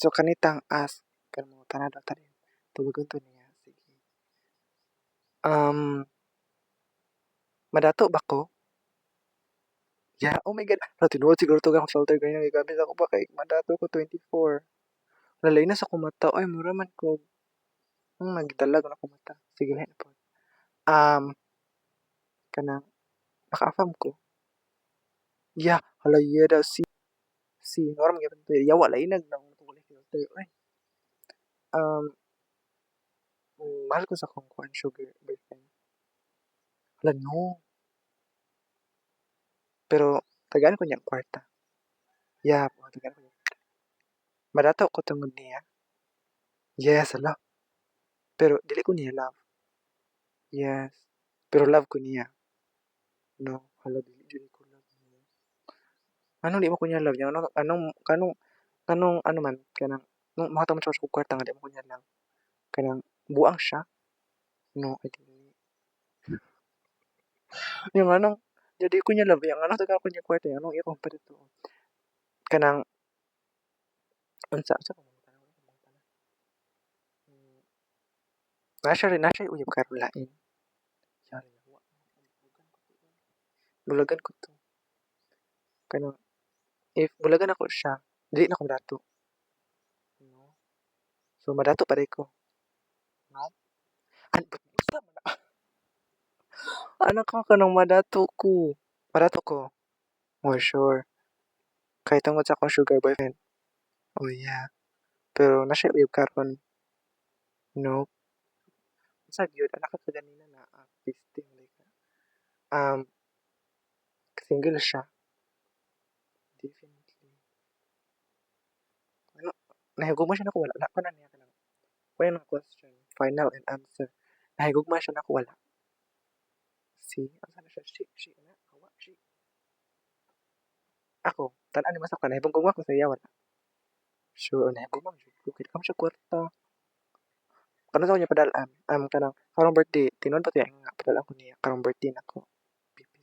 So kanitang ask kan mo tanado tani. Tubugon to niya. Sige. Madato ba ko? Yeah, oh my God. Tinuod siguro to kang filter ganyan. Gabi ako pa kay madato ko 24. Lalay na sa kumata. Ay, mura man ko. Nagdalag na kumata. Sige lang po. Kanang naka-affirm ko. Yeah, hala yeah daw si norm gyud to. Yawa lainag nang tungod filter. Ay, um, mahal ko sa kong kuan sugar boyfriend. Hala no. Pero tagaan ko niyang kwarta. Yeah, tagaan ko niya. Madato ko tungod niya. Yes, hala. Pero dili ko niya love. Yes. Pero love ko niya. No, hala dili ko love niya. Anong di mo ko niya love niya? Kanong ano man kanang nung mahata man siya sa kwarta nga di mo ko niya love. Kanang buang siya. No, I didn't. Yung anong jadi ko niya love yung ano taga ko niya kwarta yung anong iya ko pa dito. Kanang unsa ko na siya uyab karon lain. Yari yawa. Bulagan ko to. Kanang if bulagan ako siya, dili na ko dato. No. So madato pa rin ko. No. Ano basta man na. Ano ka kanang madato ko? Madato ko. Oh, sure. Kahit tungod sa akong sugar boyfriend. Oh, yeah. Pero na siya uyab karon. No. Sa gyud anak ka ganina na 15 like single siya. Definitely. Ano, nahigugma siya nako wala. Wala pa na niya kanang. Kaya ng question. Final and answer. Nahigugma siya nako wala. See, asa na siya? She na. Hawa, she. Ako, tanan ni masak ka. Nahigugma ko sa iya wala. Sure, nahigugma mo. Kaya kam siya kwarta. Kano sa kanya padalaan? Kanang, karong birthday, tinuod pa tiya nga, padalaan ko niya, karong birthday na ko. Pipis.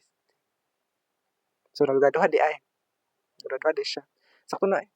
So, nagdaduha di ay. Nagdaduha di siya. Sakto na eh.